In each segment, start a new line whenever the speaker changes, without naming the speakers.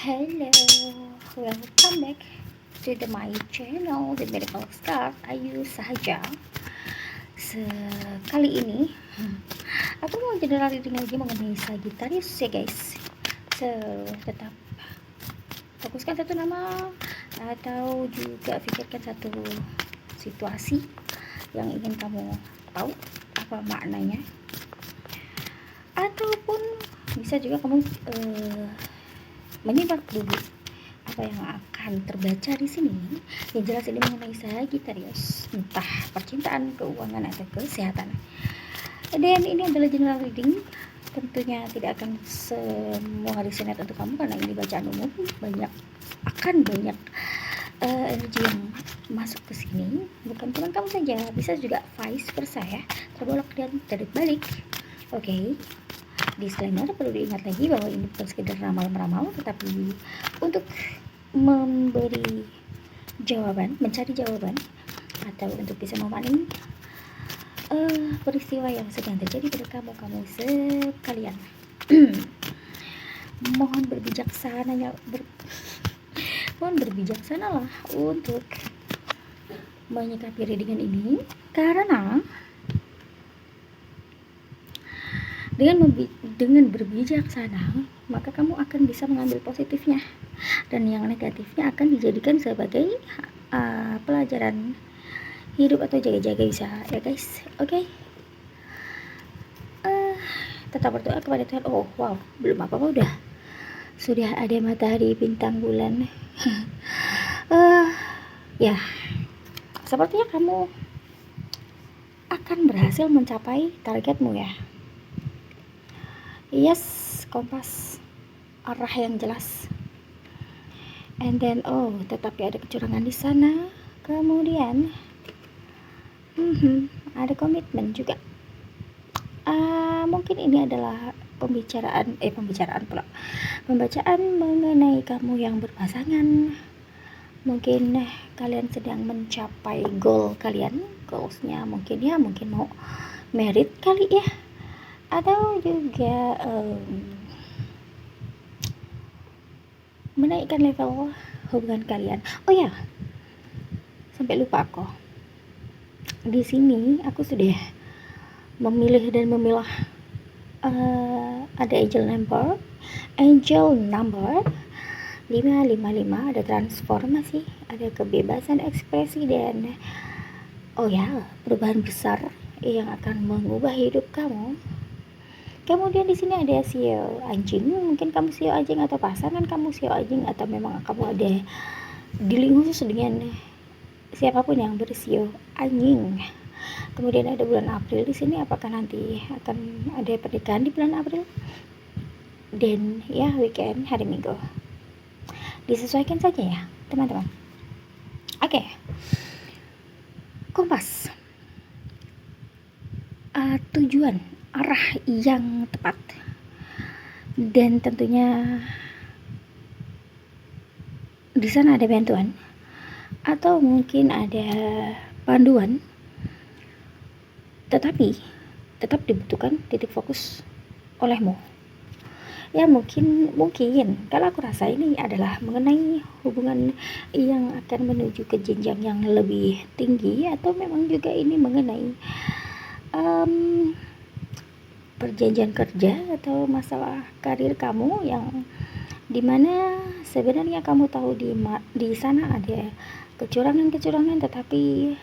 Hello, welcome back to my channel The Medical Star Ayu Sahaja. Sekali ini aku mau general reading lagi mengenai Sagittarius ya guys. Tetap fokuskan satu nama atau juga pikirkan satu situasi yang ingin kamu tahu apa maknanya, ataupun bisa juga kamu menyimak dulu apa yang akan terbaca di sini. Yang jelas ini mengenai Sagittarius, entah percintaan, keuangan atau kesehatan. Dan ini adalah general reading, tentunya tidak akan semua resonate untuk kamu karena ini bacaan umum. Akan banyak energi yang masuk ke sini, bukan cuma kamu saja, bisa juga vice versa ya, terbolak dan terbalik. Oke. Disclaimer, perlu diingat lagi bahwa ini bukan sekedar ramal-meramal, tetapi untuk memberi jawaban, mencari jawaban, atau untuk bisa memaknai peristiwa yang sedang terjadi pada kamu sekalian. Mohon berbijaksanalah untuk menyikapi readingan ini, karena dengan berbijaksana maka kamu akan bisa mengambil positifnya, dan yang negatifnya akan dijadikan sebagai pelajaran hidup atau jaga-jaga bisa ya guys. Oke. Tetap berdoa kepada Tuhan. Oh wow, belum apa-apa sudah ada matahari, bintang, bulan. Ya, sepertinya kamu akan berhasil mencapai targetmu ya. Yes, kompas, arah yang jelas. And then tetapi ada kecurangan di sana. Kemudian ada komitmen juga. Mungkin ini adalah pembacaan mengenai kamu yang berpasangan. Mungkin kalian sedang mencapai goalsnya, mungkin mau merit kali ya, atau juga menaikkan level hubungan kalian. Oh ya, sampai lupa aku. Di sini aku sudah memilih dan memilah ada angel number 555, ada transformasi, ada kebebasan ekspresi, dan perubahan besar yang akan mengubah hidup kamu. Kemudian di sini ada sio anjing, mungkin kamu sio anjing atau pasangan kamu sio anjing, atau memang kamu ada dealing khusus dengan siapapun yang bersio anjing. Kemudian ada bulan April di sini, apakah nanti akan ada pernikahan di bulan April? Dan ya, weekend, hari Minggu. Disesuaikan saja ya, teman-teman. Oke. Kompas. Tujuan, arah yang tepat, dan tentunya di sana ada bantuan atau mungkin ada panduan, tetapi tetap dibutuhkan titik fokus olehmu. Ya mungkin kalau aku rasa ini adalah mengenai hubungan yang akan menuju ke jenjang yang lebih tinggi, atau memang juga ini mengenai perjanjian kerja atau masalah karir kamu, yang dimana sebenarnya kamu tahu di sana ada kecurangan, tetapi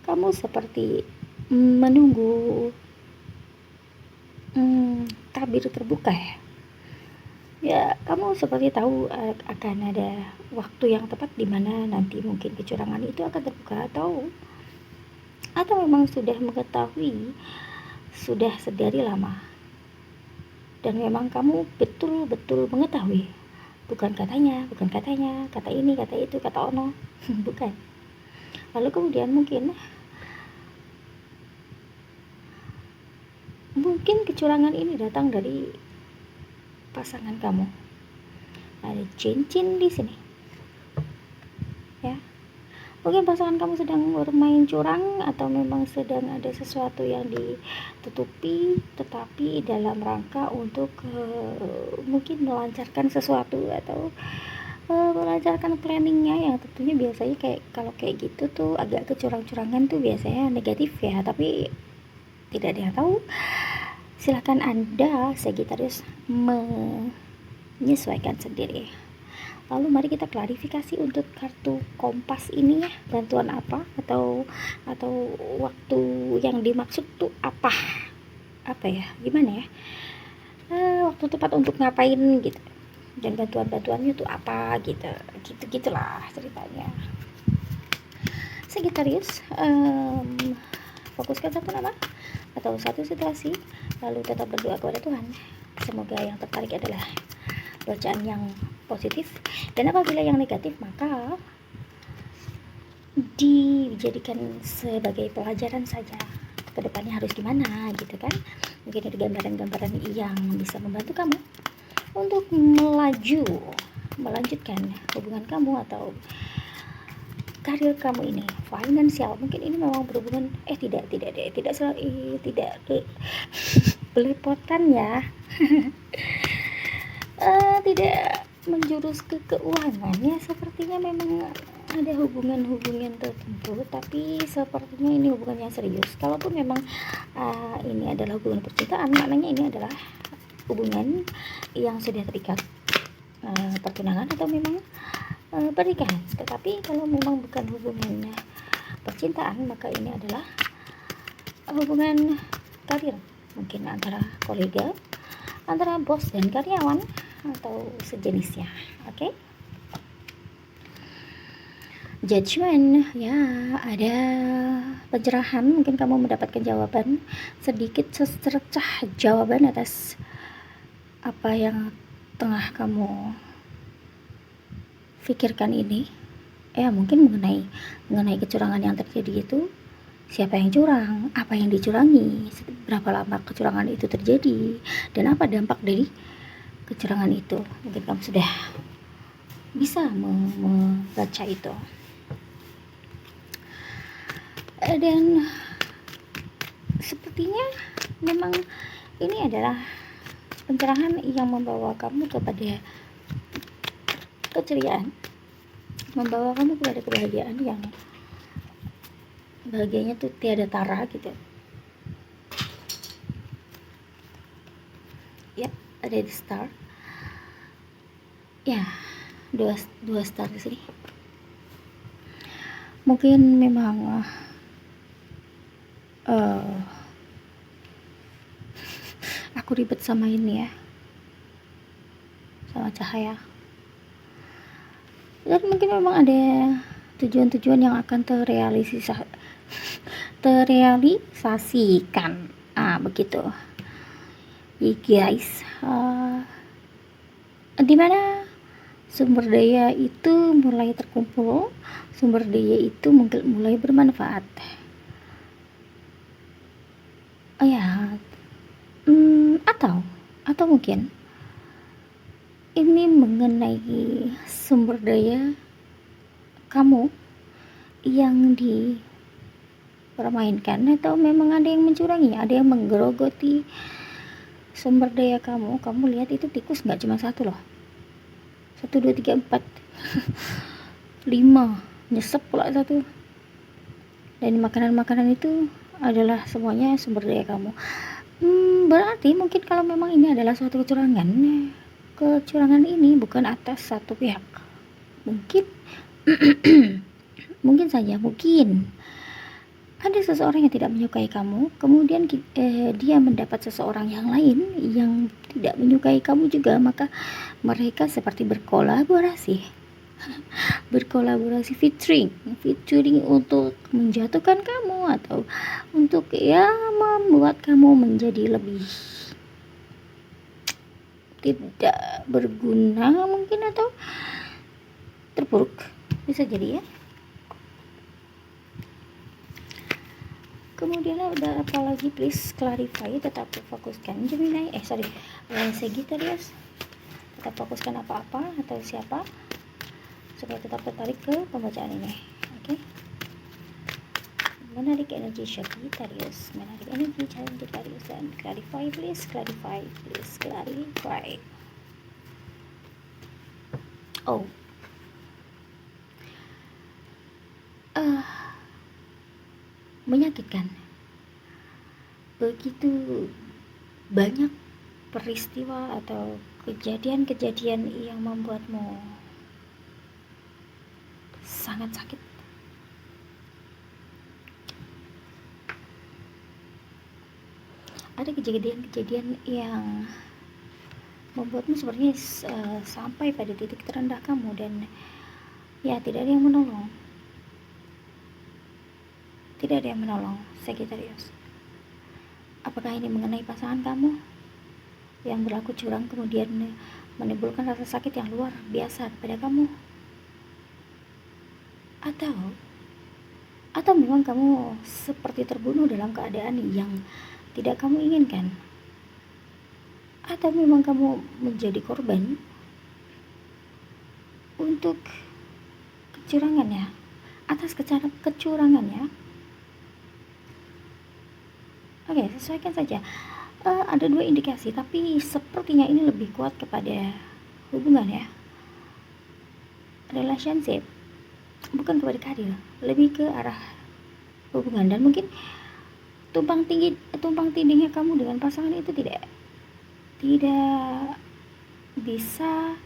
kamu seperti menunggu tabir terbuka ya. Kamu seperti tahu akan ada waktu yang tepat di mana nanti mungkin kecurangan itu akan terbuka, atau memang sudah mengetahui, sudah sedari lama, dan memang kamu betul-betul mengetahui, bukan katanya, kata ini, kata itu, kata ono. Bukan. Lalu kemudian mungkin kecurangan ini datang dari pasangan kamu. Ada cincin di sini ya, Mungkin pasangan kamu sedang bermain curang atau memang sedang ada sesuatu yang ditutupi, tetapi dalam rangka untuk mungkin melancarkan sesuatu atau melancarkan planningnya, yang tentunya biasanya kalau kayak gitu tuh agak kecurang-curangan tuh biasanya negatif ya, tapi tidak ada yang tahu. Silahkan Anda Sagittarius menyesuaikan sendiri. Lalu mari kita klarifikasi untuk kartu kompas ini ya, bantuan apa atau waktu yang dimaksud tuh apa ya, gimana ya, waktu tepat untuk ngapain gitu, dan bantuannya tuh apa gitulah ceritanya. Sagittarius, fokuskan satu nama atau satu situasi, lalu tetap berdoa kepada Tuhan. Semoga yang tertarik adalah bacaan yang positif, dan apabila yang negatif maka dijadikan sebagai pelajaran saja, kedepannya harus gimana gitu kan. Mungkin ada gambaran-gambaran yang bisa membantu kamu untuk melanjutkan hubungan kamu atau karir kamu ini, finansial. Mungkin ini memang berhubungan tidak belepotan ya. Tidak menjurus ke keuangan ya, sepertinya memang ada hubungan tertentu, tapi sepertinya ini hubungan yang serius. Kalaupun memang ini adalah hubungan percintaan, maknanya ini adalah hubungan yang sudah terikat, pertunangan atau memang pernikahan. Tetapi kalau memang bukan hubungan percintaan, maka ini adalah hubungan karir, mungkin antara kolega, antara bos dan karyawan atau sejenisnya. Oke? Judgment ya, ada pencerahan, mungkin kamu mendapatkan jawaban, sedikit secercah jawaban atas apa yang tengah kamu pikirkan ini ya, mungkin mengenai kecurangan yang terjadi itu. Siapa yang curang, apa yang dicurangi, berapa lama kecurangan itu terjadi, dan apa dampak dari kecurangan itu. Mungkin kamu sudah bisa membaca itu. Dan sepertinya memang ini adalah pencerahan yang membawa kamu kepada keceriaan, membawa kamu kepada kebahagiaan yang bahagianya tuh tiada tara gitu ya. Ada di star ya, dua star di sini. Mungkin memang aku ribet sama ini ya, sama cahaya, dan mungkin memang ada tujuan-tujuan yang akan terrealisasikan begitu ya guys. Dimana sumber daya itu mulai terkumpul, sumber daya itu mulai bermanfaat ya, atau mungkin ini mengenai sumber daya kamu yang dipermainkan, atau memang ada yang mencurangi, ada yang menggerogoti sumber daya kamu. Kamu lihat itu tikus nggak cuma satu loh, 1, 2, 3, 4 5, nyesep pula satu. Dan makanan itu adalah semuanya sumber daya kamu. Berarti mungkin kalau memang ini adalah suatu kecurangan ini bukan atas satu pihak, mungkin mungkin saja ada seseorang yang tidak menyukai kamu, kemudian dia mendapat seseorang yang lain yang tidak menyukai kamu juga, maka mereka seperti berkolaborasi featuring untuk menjatuhkan kamu atau untuk ya membuat kamu menjadi lebih tidak berguna mungkin, atau terpuruk, bisa jadi ya. Kemudian ada apa lagi, please clarify, tetap fokuskan Gemini Sagittarius, tetap fokuskan apa-apa atau siapa supaya tetap tertarik ke pembacaan ini. Oke? menarik energi Sagittarius, menarik energi Sagittarius, dan clarify, please clarify, please clarify. Oh, menyakitkan. Begitu banyak peristiwa atau kejadian-kejadian yang membuatmu sangat sakit. Ada kejadian-kejadian yang membuatmu sebenarnya sampai pada titik terendah kamu, dan ya tidak ada yang menolong. Tidak ada yang menolong, Sagittarius. Apakah ini mengenai pasangan kamu yang berlaku curang kemudian menimbulkan rasa sakit yang luar biasa kepada kamu? Atau memang kamu seperti terbunuh dalam keadaan yang tidak kamu inginkan? Atau memang kamu menjadi korban untuk kecurangannya, atas kecurangannya? Oke, sesuaikan saja. Ada dua indikasi, tapi sepertinya ini lebih kuat kepada hubungan ya, relationship, bukan kepada karir, lebih ke arah hubungan. Dan mungkin tumpang tindihnya kamu dengan pasangan itu tidak bisa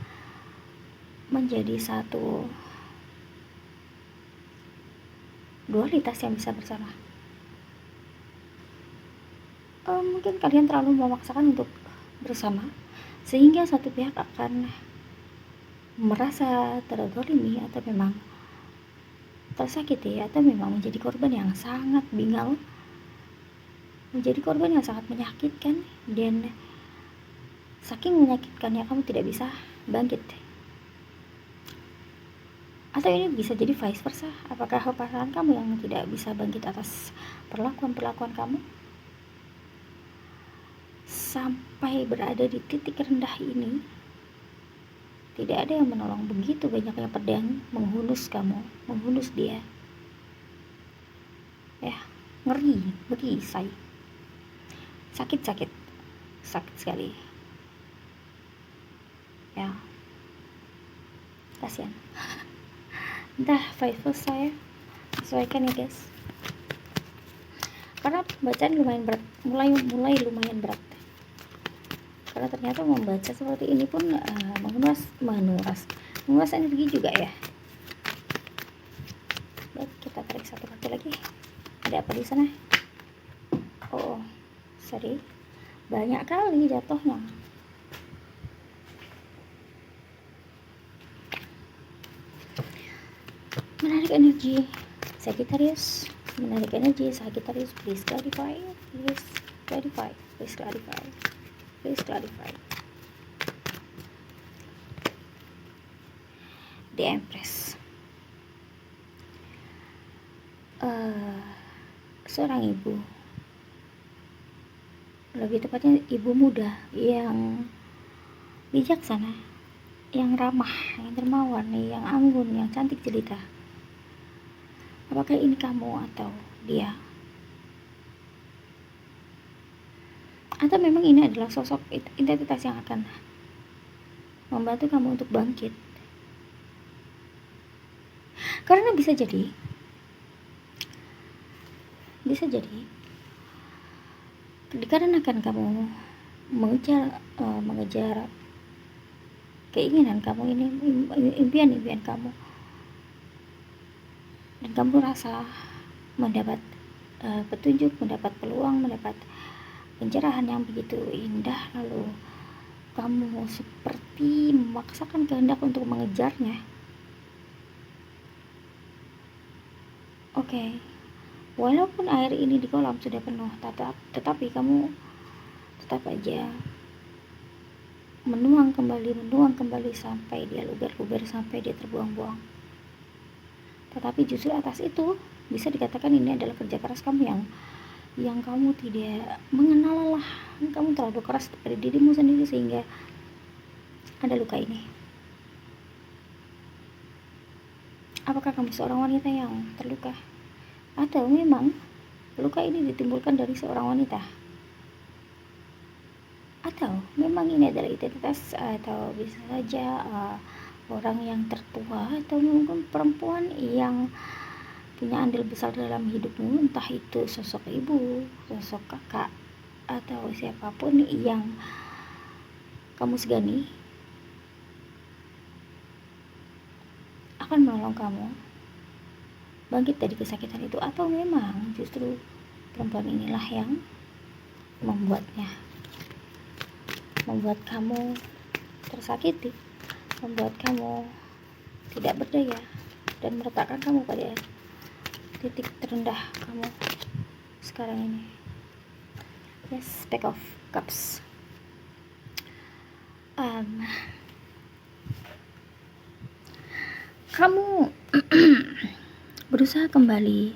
menjadi satu dualitas yang bisa bersama. Mungkin kalian terlalu memaksakan untuk bersama sehingga satu pihak akan merasa terzalimi atau memang tersakiti, atau memang menjadi korban yang sangat bingal, menjadi korban yang sangat menyakitkan, dan saking menyakitkannya kamu tidak bisa bangkit. Atau ini bisa jadi vice versa. Apakah pasangan kamu yang tidak bisa bangkit atas perlakuan kamu sampai berada di titik rendah ini? Tidak ada yang menolong. Begitu banyaknya pedang menghunus kamu, menghunus dia ya. Ngeri say, sakit sekali ya, kasihan. Entah vibe saya sesuaikan ya guys, karena bacaan lumayan berat, mulai lumayan berat, karena ternyata membaca seperti ini pun menguras energi juga ya. Baik, kita tarik satu kartu lagi. Ada apa di sana? Oh, sorry, banyak kali jatuhnya. Menarik energi Sagittarius, menarik energi Sagittarius, please clarify, please clarify, please clarify, please clarify. The Empress. Seorang ibu, lebih tepatnya ibu muda yang bijaksana, yang ramah, yang dermawan, yang anggun, yang cantik jelita. Apakah ini kamu atau dia? Atau memang ini adalah sosok identitas yang akan membantu kamu untuk bangkit? Karena bisa jadi dikarenakan kamu mengejar keinginan kamu ini, impian kamu, dan kamu rasa mendapat petunjuk, mendapat peluang, mendapat pencerahan yang begitu indah, lalu kamu seperti memaksakan kehendak untuk mengejarnya. Oke. Walaupun air ini di kolam sudah penuh, tetapi kamu tetap aja menuang kembali sampai dia luber sampai dia terbuang-buang. Tetapi justru atas itu bisa dikatakan ini adalah kerja keras kamu yang kamu tidak mengenal lelah. Kamu terlalu keras pada dirimu sendiri sehingga ada luka ini. Apakah kamu seorang wanita yang terluka? Atau memang luka ini ditimbulkan dari seorang wanita, atau memang ini adalah identitas, atau bisa saja orang yang tertua, atau mungkin perempuan yang punya andil besar dalam hidupmu, entah itu sosok ibu, sosok kakak, atau siapapun yang kamu segani akan menolong kamu bangkit dari kesakitan itu. Atau memang justru perempuan inilah yang membuat kamu tersakiti, membuat kamu tidak berdaya, dan meletakkan kamu pada titik terendah kamu sekarang ini. Yes, Pack of Cups. Kamu berusaha kembali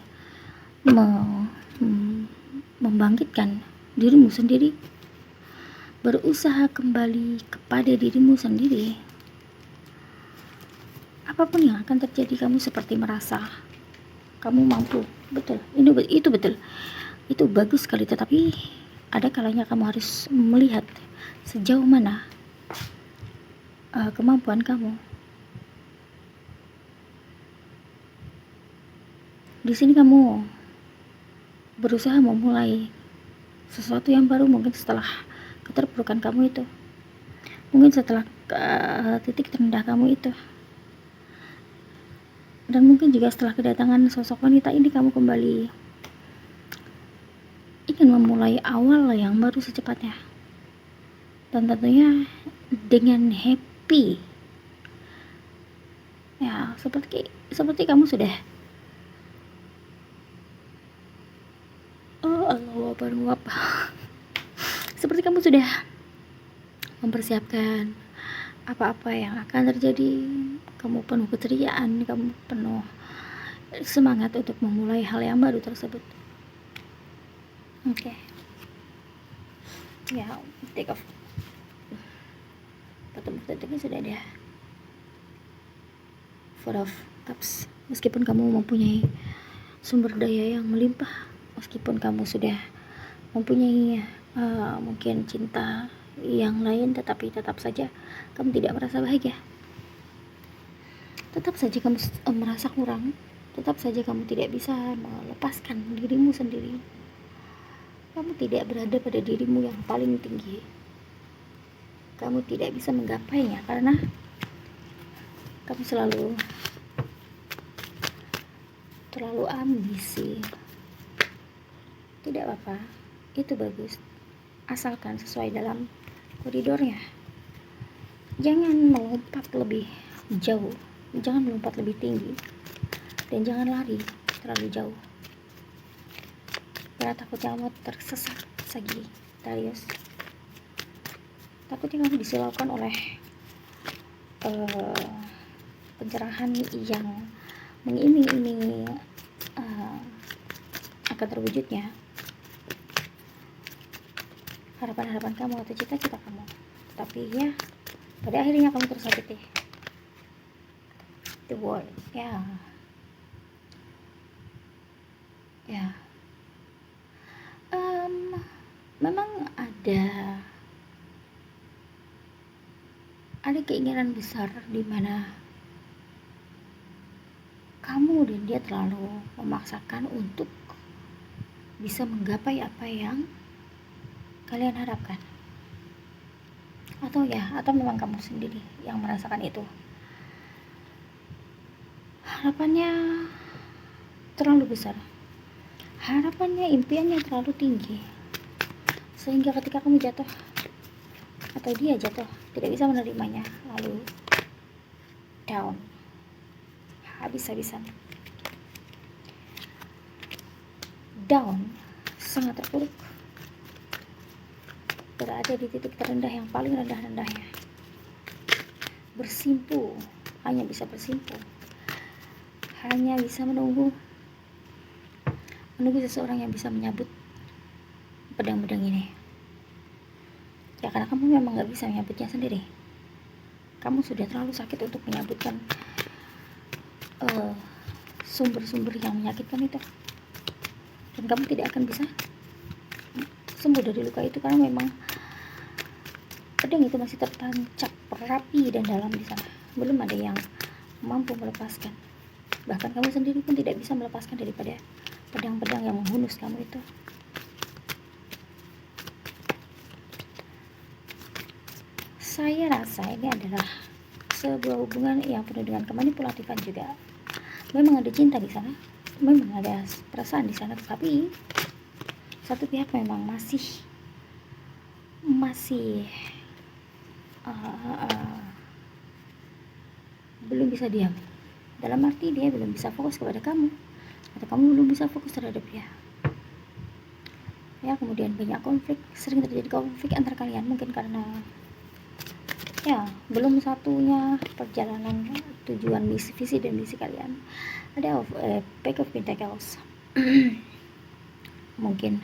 membangkitkan dirimu sendiri, berusaha kembali kepada dirimu sendiri. Apapun yang akan terjadi, kamu seperti merasa kamu mampu. Betul, itu betul, itu bagus sekali. Tetapi ada kalanya kamu harus melihat sejauh mana kemampuan kamu. Di sini kamu berusaha memulai sesuatu yang baru, mungkin setelah keterpurukan kamu itu, mungkin setelah titik terendah kamu itu, dan mungkin juga setelah kedatangan sosok wanita ini, kamu kembali ingin memulai awal yang baru secepatnya, dan tentunya dengan happy ya, seperti kamu sudah seperti kamu sudah mempersiapkan apa-apa yang akan terjadi. Kamu penuh keceriaan, kamu penuh semangat untuk memulai hal yang baru tersebut. Oke. Ya, take off. Bottom sudah ada Four of Cups. Meskipun kamu mempunyai sumber daya yang melimpah, meskipun kamu sudah mempunyai mungkin cinta yang lain, tetapi tetap saja kamu tidak merasa bahagia. Tetap saja kamu merasa kurang. Tetap saja kamu tidak bisa melepaskan dirimu sendiri. Kamu tidak berada pada dirimu yang paling tinggi. Kamu tidak bisa menggapainya karena kamu terlalu ambisi. Tidak apa-apa, itu bagus, asalkan sesuai dalam koridornya. Jangan melompat lebih jauh, jangan melompat lebih tinggi, dan jangan lari terlalu jauh, karena takutnya kamu tersesat lagi, Darius. Takutnya kamu disilaukan oleh pencerahan yang mengiming-imingi akan terwujudnya harapan-harapan kamu atau cita-cita kamu, tapi ya pada akhirnya kamu tersakiti. The world, ya memang ada keinginan besar di mana kamu dan dia terlalu memaksakan untuk bisa menggapai apa yang kalian harapkan, atau memang kamu sendiri yang merasakan itu. Harapannya terlalu besar, harapannya, impiannya terlalu tinggi, sehingga ketika kamu jatuh atau dia jatuh tidak bisa menerimanya, lalu down habis-habisan, down, sangat terpuruk, berada di titik terendah yang paling rendah-rendahnya, bersimpu, hanya bisa bersimpu, hanya bisa menunggu seseorang yang bisa menyabut pedang-pedang ini. Ya, karena kamu memang gak bisa menyabutnya sendiri. Kamu sudah terlalu sakit untuk menyabutkan sumber-sumber yang menyakitkan itu. dan kamu tidak akan bisa sembuh dari luka itu, karena memang pedang itu masih tertancap rapi dan dalam di sana. Belum ada yang mampu melepaskan. Bahkan kamu sendiri pun tidak bisa melepaskan daripada pedang-pedang yang menghunus kamu itu. Saya rasa ini adalah sebuah hubungan yang penuh dengan kemanipulatifan juga. Memang ada cinta di sana, memang ada perasaan di sana, tetapi satu pihak memang masih belum bisa diam. Dalam arti dia belum bisa fokus kepada kamu, atau kamu belum bisa fokus terhadap dia. Ya, kemudian banyak konflik, sering terjadi konflik antar kalian, mungkin karena ya belum satunya perjalanan tujuan visi dan misi kalian. Ada Pack of Pentacles. Mungkin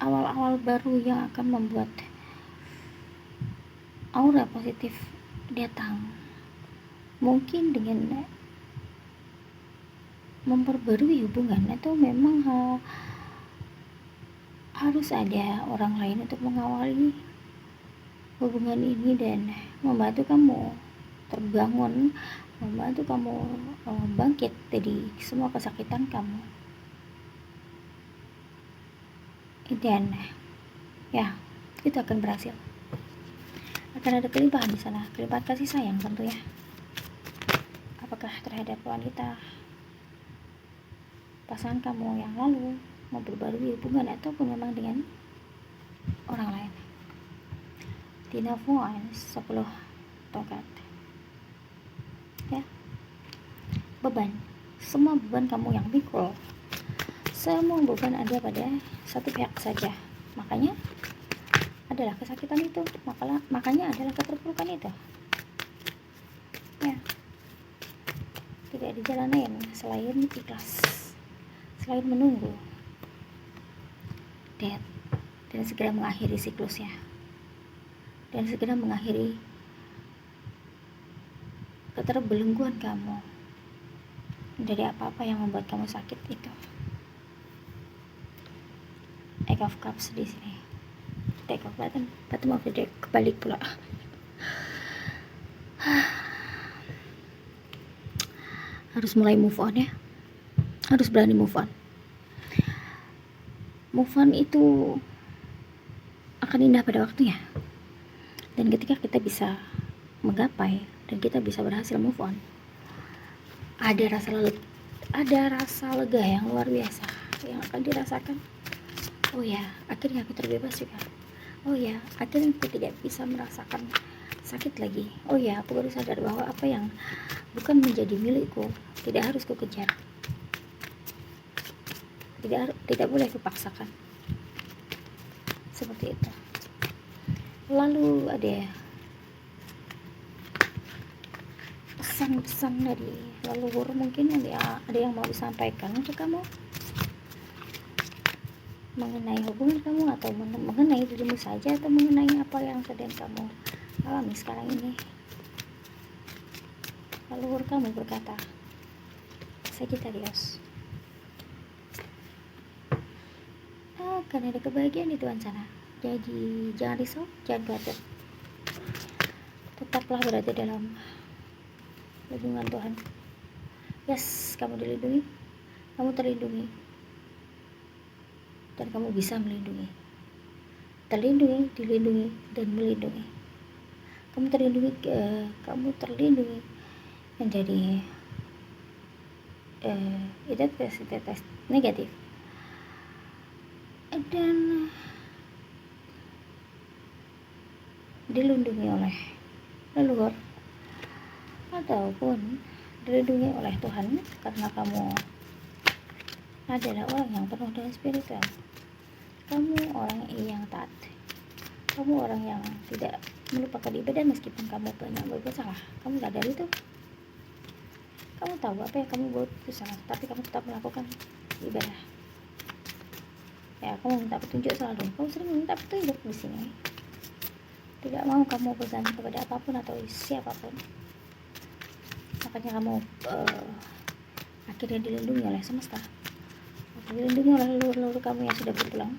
awal-awal baru yang akan membuat aura positif datang, mungkin dengan memperbarui hubungan, atau memang harus ada orang lain untuk mengawali hubungan ini dan membantu kamu terbangun, membantu kamu bangkit dari semua kesakitan kamu. Dan ya, itu akan berhasil. Akan ada kelimpahan di sana, kelimpahan kasih sayang tentunya. Apakah terhadap wanita pasangan kamu yang lalu, memperbarui hubungan, ataupun memang dengan orang lain. Tina Wands, 10 tongkat. Ya, beban, semua beban kamu yang pikul, semua beban ada pada satu pihak saja. Makanya adalah kesakitan itu, makanya adalah keterpurukan itu. Ya, tidak ada jalan lain selain ikhlas, selain menunggu dan segera mengakhiri siklusnya, dan segera mengakhiri keterbelengguan kamu dari apa-apa yang membuat kamu sakit itu. Eight of Cups di sini, Deck of Bottom of the deck, kebalik pula. Harus mulai move on ya, harus berani move on. Move on itu akan indah pada waktunya, dan ketika kita bisa menggapai dan kita bisa berhasil move on, ada rasa lega yang luar biasa yang akan dirasakan. Oh ya, akhirnya aku terbebas juga. Oh ya, akhirnya aku tidak bisa merasakan sakit lagi. Oh ya, aku baru sadar bahwa apa yang bukan menjadi milikku tidak harus kukejar, tidak boleh kupaksakan. Seperti itu. Lalu ada pesan-pesan dari leluhur, mungkin ada yang mau disampaikan untuk kamu mengenai hubungan kamu, atau mengenai dirimu saja, atau mengenai apa yang sedang kamu alami sekarang ini. Leluhur kamu berkata, Sagittarius, akan ada kebahagiaan di Tuhan sana. Jadi jangan risau, jangan khawatir, tetaplah berada dalam lindungan Tuhan. Yes, kamu dilindungi, kamu terlindungi, dan kamu bisa melindungi, terlindungi, dilindungi, dan melindungi. Kamu terlindungi menjadi identitas negatif, dan dilindungi oleh leluhur, ataupun dilindungi oleh Tuhan, karena kamu adalah orang yang penuh dengan spiritual. Kamu orang yang taat, kamu orang yang tidak melupakan ibadah meskipun kamu banyak berbuat salah. Kamu sadar itu, kamu tahu apa yang kamu buat itu salah, tapi kamu tetap melakukan ibadah. Ya, kamu minta petunjuk selalu, kamu sering minta petunjuk di sini. Tidak mau kamu bergantung kepada apapun atau siapapun, maka makanya kamu akhirnya dilindungi oleh semesta, dilindungi oleh leluhur kamu yang sudah berpulang.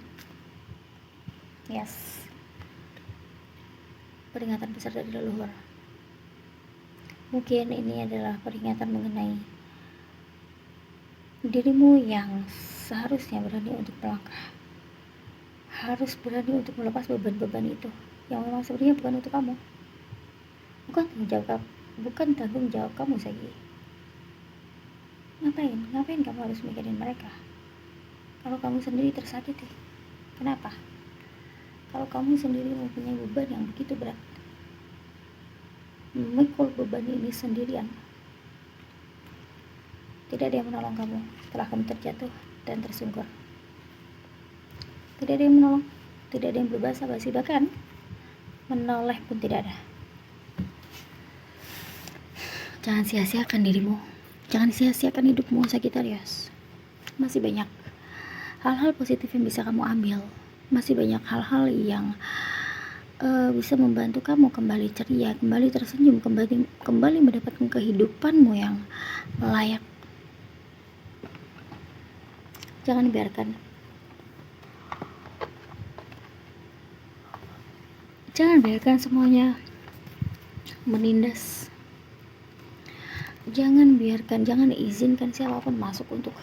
Yes, peringatan besar dari leluhur. Mungkin ini adalah peringatan mengenai dirimu yang seharusnya berani untuk melangkah, harus berani untuk melepas beban-beban itu yang memang sebenarnya bukan untuk kamu, bukan tanggung jawab kamu lagi. Ngapain kamu harus mikirin mereka kalau kamu sendiri tersakiti? Kenapa? Kalau kamu sendiri mempunyai beban yang begitu berat, memikul beban ini sendirian, tidak ada yang menolong kamu setelah kamu terjatuh dan tersungkur. Tidak ada yang menolong, tidak ada yang berbahasa basi, bahkan menoleh pun tidak ada. Jangan sia-siakan dirimu, jangan sia-siakan hidupmu, Sagittarius. Masih banyak hal-hal positif yang bisa kamu ambil, masih banyak hal-hal yang bisa membantu kamu kembali ceria, kembali tersenyum, kembali mendapatkan kehidupanmu yang layak. Jangan biarkan semuanya menindas. Jangan izinkan siapapun masuk untuk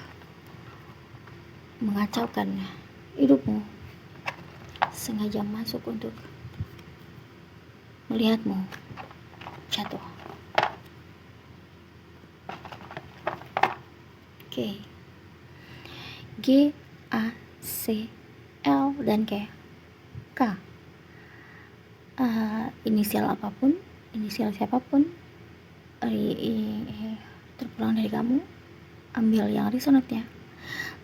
mengacaukan hidupmu, sengaja masuk untuk melihatmu jatuh. Oke. G, A, C, L, dan K. Inisial apapun, inisial siapapun terpulang dari kamu, ambil yang resonatnya,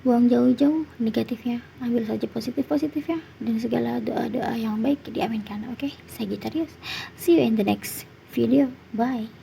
buang jauh-jauh negatifnya, ambil saja positifnya, dan segala doa-doa yang baik diaminkan. Oke, Sagittarius, see you in the next video. Bye.